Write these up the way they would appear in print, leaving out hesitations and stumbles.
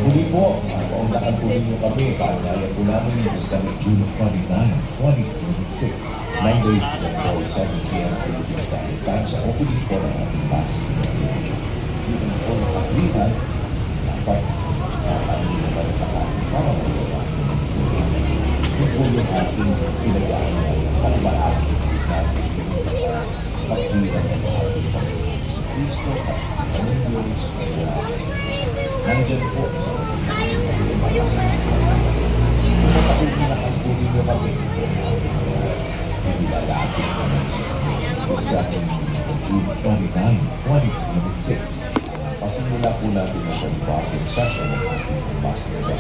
Muli po, paunlakan po ninyo kami, paanyaya po namin sa June 29, 2026, Monday, 7 p.m. Philippine Standard Time sa opening po ng ating Pasig Graduation. Yun po nakaklihan, dapat nakakalihan sa ating para magawa. Yun po yung ating pinagaan na paglaan natin pagkilihan ng ating Panginoon sa Kristo at ang Diyos na nandyan po sa mapakikinakan po ninyo kami nilalapit naman sa June 29, 2026. Pasimula po natin ang panibagong session ng ating basketball.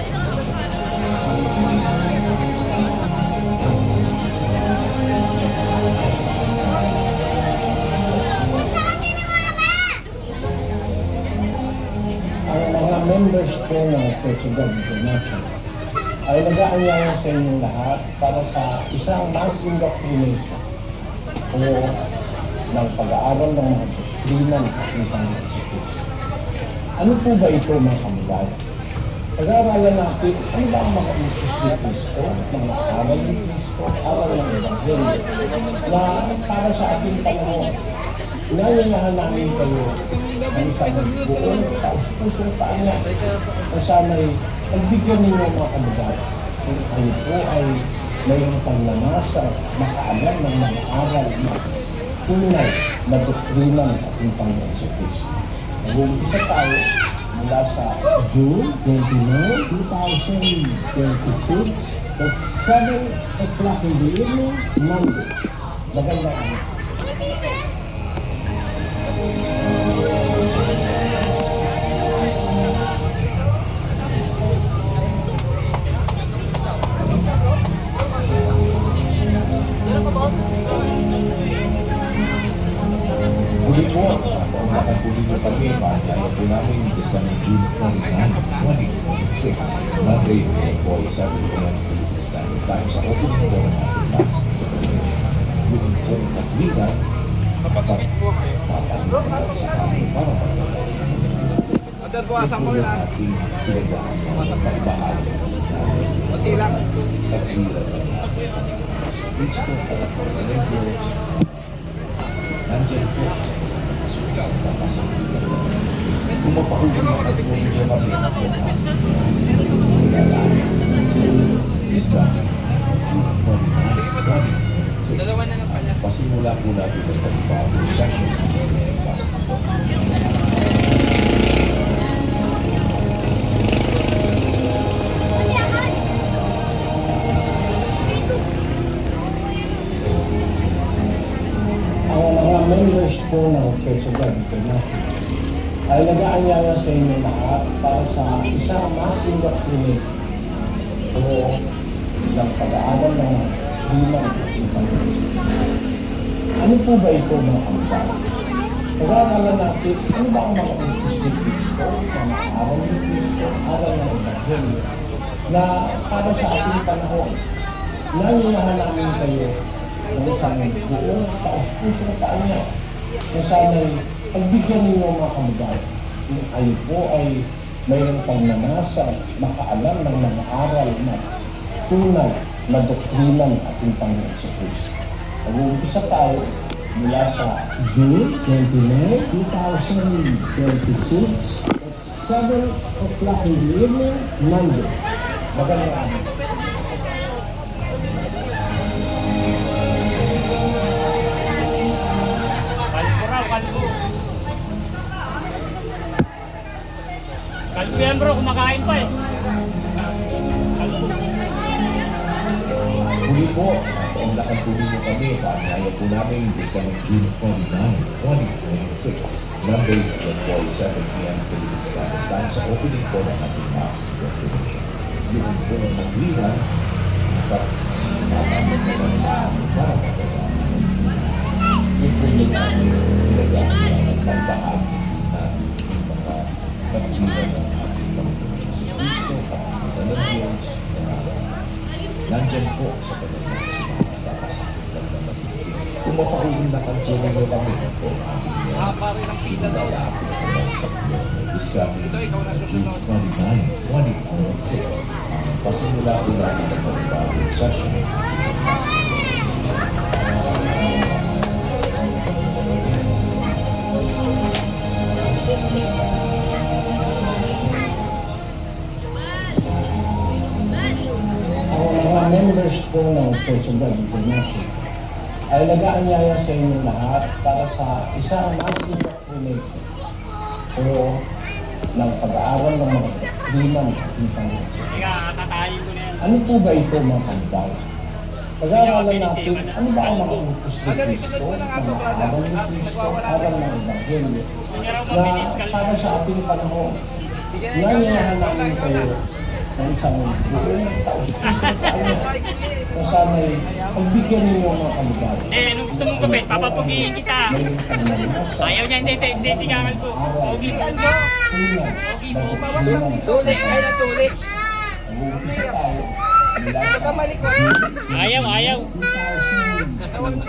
Members po ng Church of God International ay nag-aanyaya sa inyong lahat para sa isang mass indoctrination o ng pag-aaral ng mga doktrina ng ating Panginoon sa Kristo. Ano po ba ito mga kamubayan? Pag-aaralan natin ano ba ang mga usos ni Kristo, mga aral ni Kristo, aral ng Ebanghelyo na para sa ating panahon. Inaanyayahan namin kayo ang isang buong taos-pusong paanya na sana'y pagbigyan ninyo mga kamubayan. Kung kayo po ay mayroong pagnanasa, makaalam ng mga aral na tunay na doktrina ng ating Panginoon sa Kristo. Nag-uumpisa tayo mula sa June 29, 2026 at 7 o'clock in the evening, Monday. Magandang araw. Muli po, paunlakan po ninyo kami, paanyaya po namin sa June 29, 2026, Monday, po ay 7 p.m. Philippine Standard Time sa opening po ng ating Pasig Graduation. Yun po yung tatlina papalitan sa amin para magawa. Adar buwasan ko rin ha. Ating pinagaan ng pagbahagi Kunti lang. tatlina ng ating sa Kristo at ang Diyos. Nandiyan po sa sugal na kasabihan. Kung mapahugin na at kung hindi kami Iska, June 29, Dalawa na lang pala. pasimula po natin ang panibagong session ng basketball. Ang mga members po ng Church of God International ay nag-aanyaya sa inyo lahat para sa isang mass indoctrination o ng pag-aaral ng doktrina ng ating Panginoon sa Kristo. Ano po ba ito mga kamubayan? Pag-aaralan natin ano ba ang mga utos ni Kristo, mga aral ni Kristo, aral ng Ebanghelyo na para sa ating panahon. Inaanyayahan namin kayo ng isang buong taos-pusong paanya na sana'y pagbigyan ninyo mga kamubayan. Kung kayo po ay mayroong pagnanasa, makaalam ng mga aral na tunay na doktrina ng ating Panginoon sa Kristo. Nag-uumpisa tayo mula sa June 29, 2026 at 7 o'clock in the evening, Monday. Magandang araw. Kalbo yan bro, kumakain pa eh. Kalbo. Muli po, paunlakan po ninyo kami, paanyaya po namin sa June 29, 2026, Monday, 7 p.m. Philippine Standard Time sa opening po ng ating Pasig Graduation. Yun po ang naglihan at nakakalimutan sa amin para magawa. Yun po yung pinag-aaral at pagbahagi na mga naglihan ng ating Panginoon sa Kristo at ang ng Diyos na nandyan po sa kanyang mga sinakatakas ng magiging. Kung mapahulong na kanto ninyo kami po, Hapa rin ang pila daw. lalapit sa Pio. Discovery June 29, 2006. Pasimula po natin ang pag-bagong session. Ang mga members po ng Church of God International ay nag-aanyaya sa inyo lahat para sa isang mass indoctrination o ng pag-aaral ng mga doktrina ng ating Panginoon. Kaya kakain ko na yan. Ano po ba ito mga kanibay? Pag-aaralan natin, ano ba ang mga utos ni Cristo na makaaral ni Cristo, aral ng Ebanghelyo Kanya raw na mabilis para sa ating panahon. Nanyayahan namin kayo ng isang buong taos-puso tayo na sana'y pagbigyan ninyo ang mga kanibay. Nung gusto mong gupit, papapugiin kita. Mayroon kang nanasa, Ayaw niya, hindi tingangal ko. Pogi po. tunay, Tuli, kaya na tuli. Nag-uumpisa tayo mula sa Ayaw. 2000